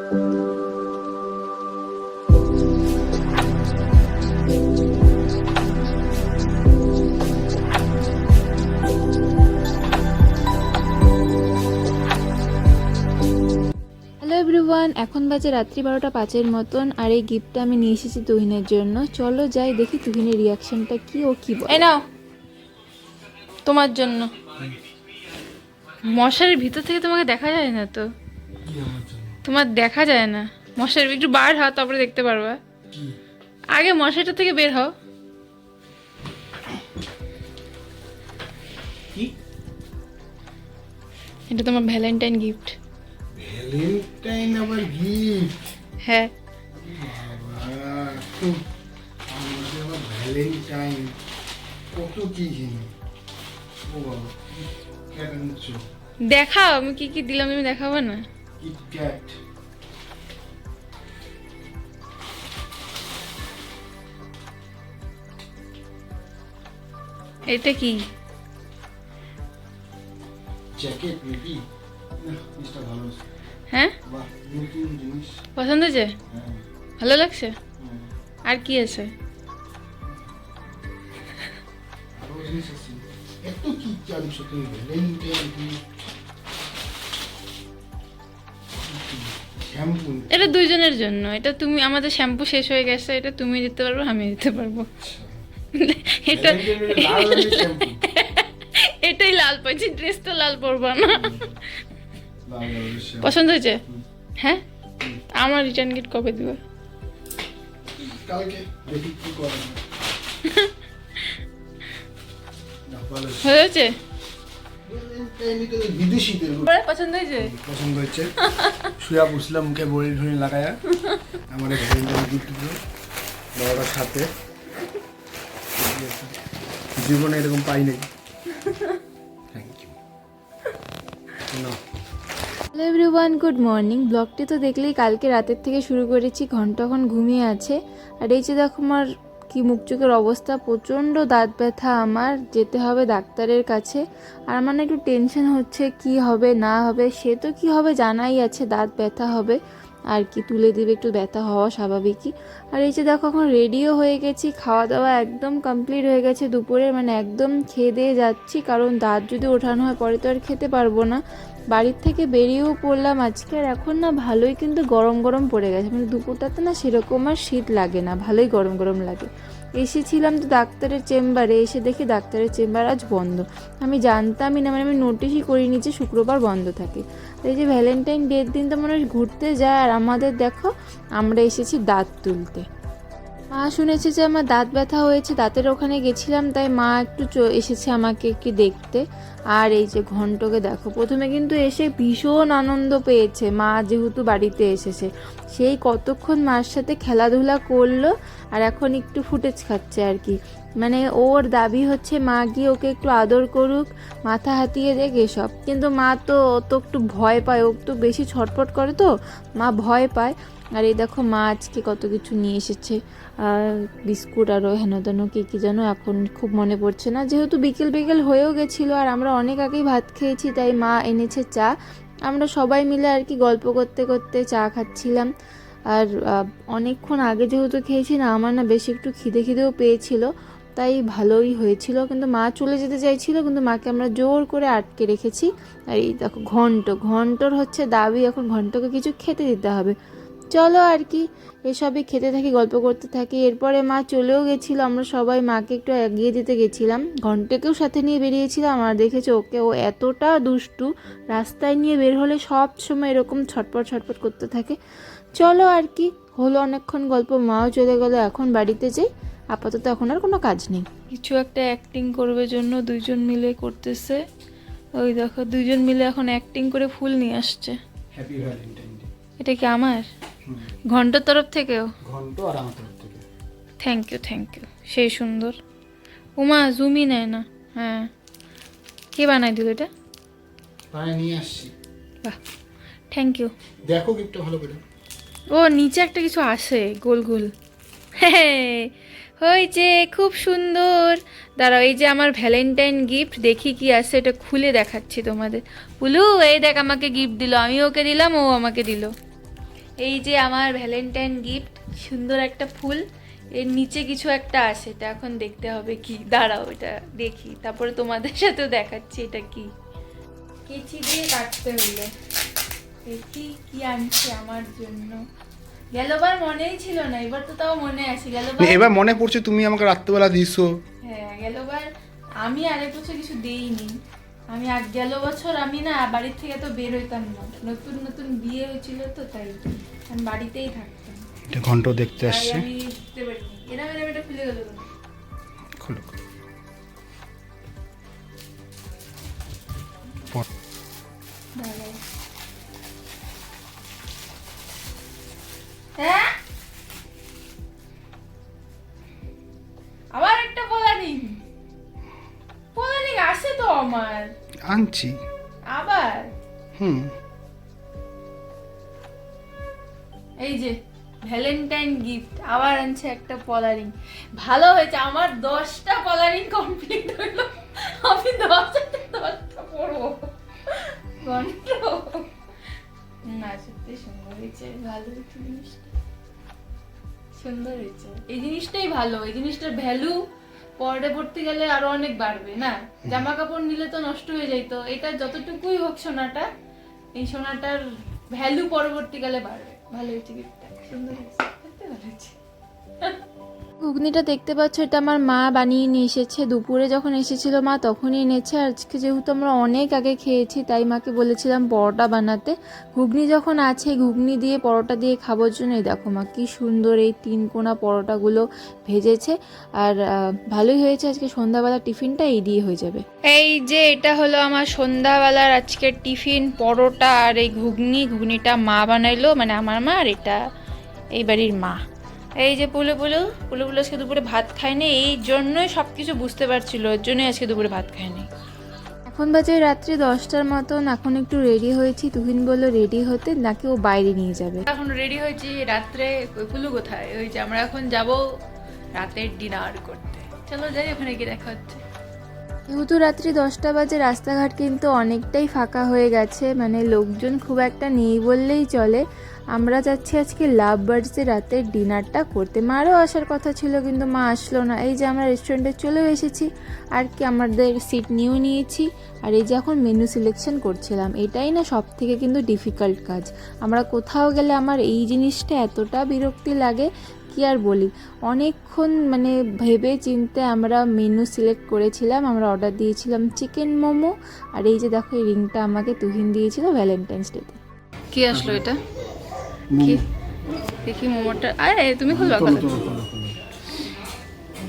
Everyone, এখন বাজে রাত্রি 12টা 5 মতন। আর এই গিফটটা আমি নিয়ে এসেছি তুহিনের জন্য। চলো যাই দেখি তুহিনের রিয়াকশনটা কি, ও কি বলে। এই নাও তোমার জন্য। মশারির ভিতর থেকে তোমাকে দেখা যায় না তো, তোমার দেখা যায় না। মশারি একটু বার হও, তারপরে দেখতে পারবা। আগে মশারিটা থেকে বের হও। এটা তোমার ভ্যালেন্টাইন গিফট। ভ্যালেন্টাইন আবার গিফট? হ্যাঁ বাবা, আমাদের আবার ভ্যালেন্টাইন কত কি কিনি। ও বাবা, কিটক্যাট আনছো? দেখাও আমি কি কি দিলাম, তুমি দেখাবো না? কিটক্যাট। এটা কি? জ্যাকেট নাকি? না, জিনিসটা ভালো আছে। হ্যাঁ, বাহ, নতুন জিনিস। পছন্দ হয়েছে? হ্যাঁ, ভালো লাগছে? হ্যাঁ। আর কি আছে? আরো জিনিস আছে। এত কি জানছো তুমি? Valentine gift, shampoo. এটা দুইজনের জন্য। এটা তুমি, আমাদের শ্যাম্পু শেষ হয়ে গেছে, এটা তুমি দিতে পারবো, আমি দিতে পারবো। এটা লাল রঙের শ্যাম্পু। এটাই লাল পাইছি, ড্রেসটা লাল পরবা না। লাল রঙের শ্যাম্পু পছন্দ হয়েছে? হ্যাঁ। আমার রিটার্ন গিফট কবে দিবে? কালকে দেখি কি করা যায়। না, ভালো হয়েছে। হয়েছে? ভ্যালেন্টাইন তো বিদেশিদের পছন্দ হয়েছে? পছন্দ হয়েছে। শুয়া বুঝলাম মুখে বড়ি ধরে লাগায়া আমার ভ্যালেন্টাইন গিফট দিল বাবার সাথে। জীবনে এরকম পাই নাই। Thank you. Hello everyone, good morning. ব্লগটি তো দেখলেই কালকে রাতের থেকে শুরু করেছি। ঘন্টা এখন ঘুমিয়ে আছে। আর এই যে দেখো আমার কি মুখ চোখের অবস্থা, প্রচণ্ড দাঁত ব্যথা। আমার যেতে হবে ডাক্তারের কাছে। আর আমার না একটু টেনশন হচ্ছে কি হবে না হবে। সে তো কি হবে জানাই আছে, দাঁত ব্যথা হবে আর কি, তুলে দিবে, একটু ব্যথা হওয়া স্বাভাবিকই। আর এই যে দেখো এখন রেডিও হয়ে গেছি, খাওয়া দাওয়া একদম কমপ্লিট হয়ে গেছে দুপুরে, মানে একদম খেয়ে দিয়ে যাচ্ছি। কারণ দাঁত যদি ওঠানো হয় পরে তো আর খেতে পারবো না। বাড়ির থেকে বেরিয়েও পড়লাম আজকে। আর এখন না ভালোই কিন্তু গরম গরম পড়ে গেছে, মানে দুপুরটাতে না সেরকম আর শীত লাগে না, ভালোই গরম গরম লাগে। এসেছিলাম তো ডাক্তারের চেম্বারে, এসে দেখি ডাক্তারের চেম্বার আজ বন্ধ। আমি জানতামই না, মানে আমি নোটিশই করিনি যে শুক্রবার বন্ধ থাকে। এই যে ভ্যালেন্টাইন ডের দিন তো মানুষ ঘুরতে যায়, আর আমাদের দেখো আমরা এসেছি দাঁত তুলতে। মা শুনেছে যে আমার দাঁত ব্যথা হয়েছে, দাঁতের ওখানে গেছিলাম, তাই মা একটু এসেছে আমাকে একটু দেখতে। আর এই যে ঘন্টকে দেখো, প্রথমে কিন্তু এসে ভীষণ আনন্দ পেয়েছে, মা যেহেতু বাড়িতে এসেছে। সেই কতক্ষণ মার সাথে খেলাধুলা করলো, আর এখন একটু ফুটেজ খাচ্ছে আর কি। মানে ওর দাবি হচ্ছে মা গিয়ে ওকে একটু আদর করুক, মাথা হাতিয়ে দেখ এসব। কিন্তু মা তো একটু ভয় পায়, ও একটু বেশি ছটফট করে তো, মা ভয় পায়। আর এই দেখো মা আজকে কত কিছু নিয়ে এসেছে, আর বিস্কুট আরও হেন তেন কী কী যেন এখন খুব মনে পড়ছে না, যেহেতু বিকেল বিকেল হয়েও গেছিলো আর আমরা অনেক আগেই ভাত খেয়েছি, তাই মা এনেছে চা। আমরা সবাই মিলে আর কি গল্প করতে করতে চা খাচ্ছিলাম। আর অনেকক্ষণ আগে যেহেতু খেয়েছি না, আমার না বেশি একটু খিদেও পেয়েছিল, তাই ভালোই হয়েছিল। কিন্তু মা চলে যেতে চাইছিল, কিন্তু মাকে আমরা জোর করে আটকে রেখেছি। আর এই দেখো ঘন্টর হচ্ছে দাবি, এখন ঘন্টকে কিছু খেতে দিতে হবে। চলো আর কি এসবই খেতে থাকি, গল্প করতে থাকি। এরপরে মা চলেও গেছিলো, আমরা সবাই মাকে একটু এগিয়ে দিতে গেছিলাম, ঘন্টাকেও সাথে নিয়ে বেরিয়েছিলাম। আমরা দেখেছি ওকে, ও এতটা দুষ্টু, রাস্তায় নিয়ে বের হলে সব সময় এরকম ছটপট করতে থাকে। চলো আর কি হলো অনেকক্ষণ গল্প, মাও চলে গেলো, এখন বাড়িতে যাই। আপাতত এখন আর কোনো কাজ নেই। কিছু একটা অ্যাক্টিং করবে জন্য দুইজন মিলে করতেছে। ওই দেখো দুইজন মিলে এখন অ্যাক্টিং করে ফুল নিয়ে আসছে। Happy Valentine day. এটা কি আমার? ঘন্টার তরফ থেকেও? ঘন্ট আর আমার তরফ থেকে থ্যাংক ইউ। সেই সুন্দর। উমা জুমি নেয় না। হ্যাঁ, কে বানাই দিল এটা? পায়ে নিয়ে আসছি। বাহ, থ্যাংক ইউ। দেখো গিফটটা ভালো করে। ও নিচে একটা কিছু আসে গোল গোল। হ্যাঁ হয়েছে, খুব সুন্দর। দাঁড়াও, এই যে আমার ভ্যালেন্টাইন গিফট, দেখি কি আছে, এটা খুলে দেখাচ্ছি তোমাদের। পুলু এই দেখ আমাকে গিফট দিল, আমি ওকে দিলাম, ও আমাকে দিল। এই যে আমার ভ্যালেন্টাইন গিফট, সুন্দর একটা ফুল, এর নিচে কিছু একটা আছে, এটা এখন দেখতে হবে কি, দাঁড়াও এটা দেখি, তারপরে তোমাদের সাথেও দেখাচ্ছি এটা কি। কেচি দিয়ে কাটতে হইলে দেখি কি আনছে আমার জন্য। গেলবার মনেই ছিল না, এবার তো তাও মনে আছে। গেলবার এবার মনে পড়ছে তুমি আমাকে রাত্রেবেলা দিছো। হ্যাঁ, গেলবার আমি আরেক বছর কিছু দেইনি। আমি গেল বছর আমি না বাড়ির থেকে তো বের হইতাম না, নতুন নতুন বিয়ে হয়েছিল তো, তাই আমি বাড়িতেই থাকতাম। এটা ঘন্ট দেখতে তাই আসছে। আমি বুঝতে পারিনি। এরম এটা খুলে গেল। খুলো। দাঁড়াও। হ্যাঁ, আবার একটা পোলারিং আসে তো আমার, আনছি। আবার হুম। এই যে ভ্যালেন্টাইন গিফট আবার আনছে একটা পলারিং। ভালো হয়েছে, আমার 10টা পলারিং কমপ্লিট হলো। আমি 10টা পড়বো। ঘন্ট না, সত্যি সুন্দর হয়েছে, ভালো হয়েছে জিনিসটা, সুন্দর হয়েছে। এই জিনিসটাই ভালো, এই জিনিসটার ভ্যালু পরে পড়তে গেলে আরো অনেক বাড়বে না। জামা কাপড় নিলে তো নষ্ট হয়ে যাইতো, এটা যতটুকুই হোক সোনাটা, এই সোনাটার ভ্যালু পরবর্তীকালে বাড়বে। ভালো হয়েছে গিফটটা, সুন্দর হয়েছে, সত্যি ভালো হয়েছে। ঘুগনিটা দেখতে পাচ্ছ, এটা আমার মা বানিয়ে নিয়ে এসেছে। দুপুরে যখন এসেছিল মা তখনই এনেছে। আজকে যেহেতু আমরা অনেক আগে খেয়েছি, তাই মাকে বলেছিলাম পরোটা বানাতে। ঘুগনি যখন আছে, ঘুগনি দিয়ে পরোটা দিয়ে খাবার জন্য এই দেখো মা কি সুন্দর এই 3 কোনা পরোটাগুলো ভেজেছে। আর ভালোই হয়েছে, আজকে সন্ধ্যাবেলা টিফিনটা এই দিয়ে হয়ে যাবে। এই যে এটা হলো আমার সন্ধ্যাবেলার আজকের টিফিন, পরোটা আর এই ঘুগনিটা মা বানাইলো, মানে আমার মা, আর এটা এই বাড়ির মা। এই যে পুলু আজকে দুপুরে ভাত খায়নি, এই জন্যই সব কিছু বুঝতে পারছিল, এর জন্যই আজকে দুপুরে ভাত খায়নি। এখন বাজে রাত্রি 10টার মতন, এখন একটু রেডি হয়েছি। তুহিন বললো রেডি হতে, নাকি ও বাইরে নিয়ে যাবে। এখন রেডি হয়েছি, রাত্রে পুলু কোথায়, ওই যে আমরা এখন যাব রাতের ডিনার করতে। চলো যাই, ওখানে গিয়ে দেখা হচ্ছে। যেহেতু রাত্রি 10টা বাজে, রাস্তাঘাট কিন্তু অনেকটাই ফাঁকা হয়ে গেছে, মানে লোকজন খুব একটা নেই বললেই চলে। আমরা যাচ্ছি আজকে লাভ বার্ডসে রাতের ডিনারটা করতে। মারও আসার কথা ছিল, কিন্তু মা আসলো না। এই যে আমরা রেস্টুরেন্টে চলেও এসেছি, আর কি আমাদের সিট নিয়েও নিয়েছি। আর এই যে এখন মেনু সিলেকশন করছিলাম, এটাই না সব থেকে কিন্তু ডিফিকাল্ট কাজ। আমরা কোথাও গেলে আমার এই জিনিসটা এতটা বিরক্তি লাগে, কি আর বলি। অনেকক্ষণ মানে ভেবে চিন্তে আমরা মেনু সিলেক্ট করেছিলাম। আমরা অর্ডার দিয়েছিলাম চিকেন মোমো, আর এই যে দেখো এই রিংটা আমাকে তুহিন দিয়েছিল ভ্যালেন্টাইন্স ডেতে। কি আসলো এটা? কি দেখি মোমোটা, আরে তুমি খুলবা কত?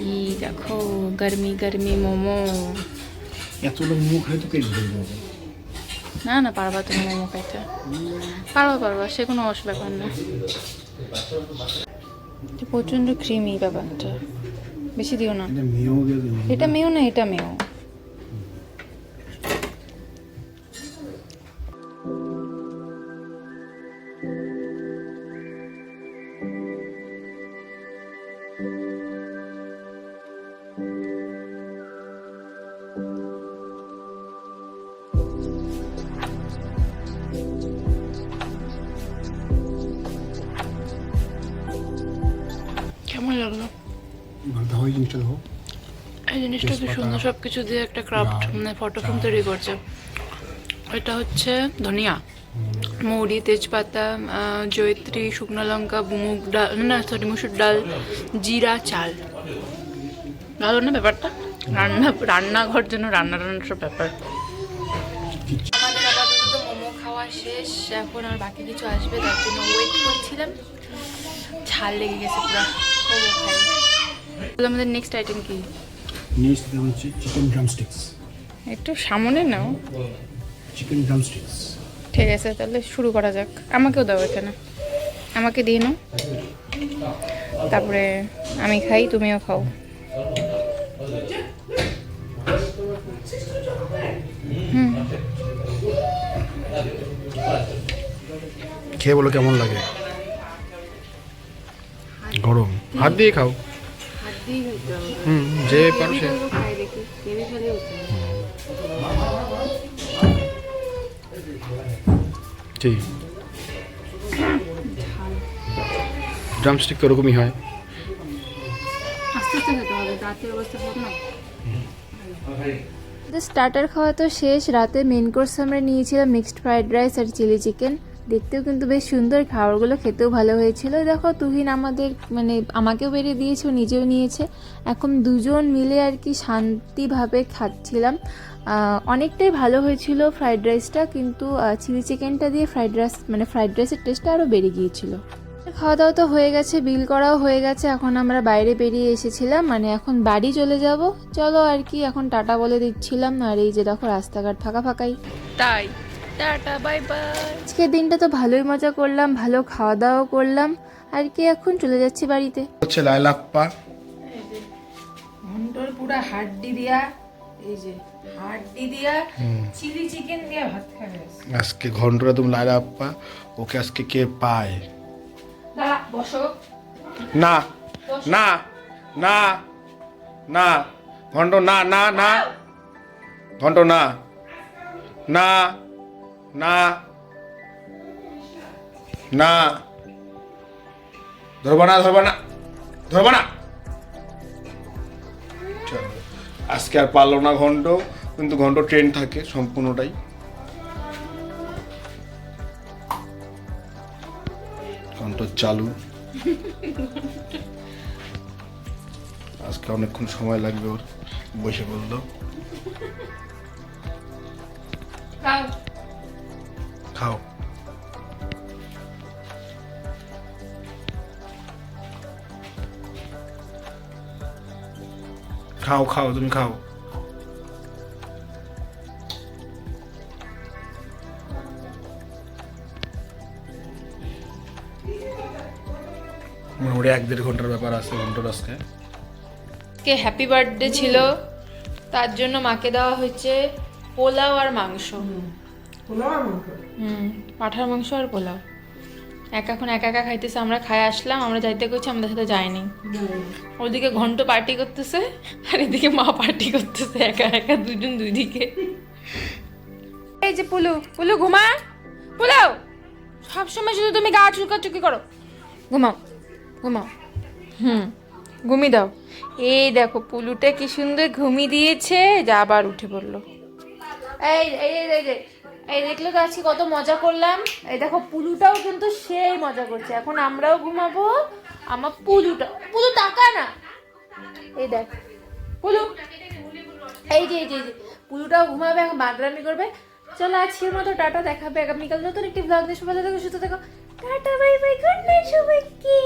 এই দেখো গরমি গরমি মোমো। এত লোক মুখ খাই তো পেট ভরে যাবে। না না, পারবা তুমি মোমো খাইতে, পারবা, সে কোনো ব্যাপার না। প্রচন্ড ক্রিমি ব্যাপারটা, বেশি দিও না। এটা মেও না, এটা মেও। কেমন লাগলো? ভালো হয় জিনিসটা দেখো, এই জিনিসটা কি সুন্দর, সব কিছু দিয়ে একটা ক্রাফট মানে ফটো ফ্রেম তৈরি করছে। এটা হচ্ছে ধনিয়া, মৌরি, তেজপাতা, জয়িত্রী, শুকনো লঙ্কা, মুগ ডাল, না সরি মুসুর ডাল, জিরা, চাল। ভালো না ব্যাপারটা? রান্নাঘর জন্য রান্নার সব ব্যাপার। আমাদের আপাতত তো মোমো খাওয়া শেষ, এখন আর বাকি কিছু আসবে, তার জন্য ওয়েট করছিলাম। ঝাল লেগে গেছে পুরো। আমাদের নেক্সট আইটেম কি? নেক্সট হচ্ছে চিকেন ড্রামস্টিক্স। একটু সামনে নাও। Chicken drumsticks. ঠিক আছে, তাহলে শুরু করা যাক। আমাকেও দাও এখানে, আমাকে দিয়ে নাও, তারপরে আমি খাই, তুমিও খাও। খেয়ে বলো কেমন লাগে। গরম, হাত দিয়ে খাও। যে পারো সে। ঠিক। ড্রামস্টিক ওরকমই হয়। আস্তে আস্তে খেতে হবে, রাতের অবস্থা খারাপ না। স্টার্টার খাওয়া তো শেষ। রাতে মেন কোর্স আমরা নিয়েছিলাম মিক্সড ফ্রাইড রাইস আর চিলি চিকেন। দেখতেও কিন্তু বেশ সুন্দর, খাবারগুলো খেতেও ভালো হয়েছিল। দেখো তুহিন আমাদের মানে আমাকেও বেড়ে দিয়েছে, ও নিজেও নিয়েছে। এখন দুজন মিলে আর কি শান্তিভাবে খাচ্ছিলাম। অনেকটাই ভালো হয়েছিল ফ্রাইড রাইসটা, কিন্তু চিলি চিকেনটা দিয়ে ফ্রাইড রাইসের টেস্টটা আরও বেড়ে গিয়েছিল। খাওয়া দাওয়া তো হয়ে গেছে, বিল করাও হয়ে গেছে। এখন আমরা বাইরে বেরিয়ে এসেছিলাম, মানে এখন বাড়ি চলে যাব। চলো আর কি এখন টাটা বলে দিচ্ছিলাম। আর এই যে দেখো রাস্তাঘাট ফাঁকা ফাঁকাই, তাই টাটা বাই বাই। আজকের দিনটা তো ভালোই মজা করলাম, ভালো খাওয়া দাওয়া করলাম আর কি। এখন চলে যাচ্ছি বাড়িতে। হচ্ছে লাইলাপ্পা, ঘন্টর পুরা হাড্ডি দিয়া, এই যে হাড্ডি দিয়া চিলি চিকেন দিয়া ভাত খাবে আজকে ঘন্টরা তুমি লাইলাপ্পা। ওকে আজকে কে পায়? দাঁড়া বসো। না না না না ঘন্ট, না না না ঘন্ট, না না না না, ধরবা না ধরবা না ধরবা না। চলো আজকে আর পারলো না ঘন্ট, কিন্তু ঘন্ট ট্রেন থাকে সম্পূর্ণটাই। ঘন্ট চালু। আজকে অনেকক্ষণ সময় লাগবে ওর, বসে বললো। খাও খাও খাও, তুমি খাও। মোটামুটি 1-1.5 ঘন্টার ব্যাপার আছে ঘন্টার আজকে। আজকে হ্যাপি বার্থডে ছিল, তার জন্য মাকে দেওয়া হয়েছে পোলাও আর মাংস। পাঠার মাংস আর পোলাও। এখন একা একা খাইতেছে, আমরা খাই আসলাম, আমরা যাইতে করছি, আমাদের সাথে যায়নি। ওদিকে ঘন্ট পার্টি করতেছে আর এদিকে মা পার্টি করতেছে, একা একা দুজন দুই দিকে। এই যে পুলু, পুলু ঘুমা, পুলাও সবসময় শুধু তুমি গা চুকাচুকি করো। ঘুমাও ঘুমাও, ঘুমিয়ে দাও। এই দেখো পুলুটা কি সুন্দর ঘুমিয়ে দিয়েছে, যা আবার উঠে পড়লো। এই এই এই এই এই দেখলে তো আজকে কত মজা করলাম। এই দেখো পুলুটাও কিন্তু সেই মজা করছে। এখন আমরাও ঘুমাবো। আমার পুলুটা, পুলু তাকা না, এই দেখ পুলু, এই যে এই যে পুলুটাও ঘুমাবে, এখন বাদরামি করবে। চলো আজকের মতো টাটা, দেখাবে আগামীকাল নতুন একটি ব্লগ নিয়ে। সবাই দেখো, সুস্থ দেখো, tata bye bye, good night সবাইকে।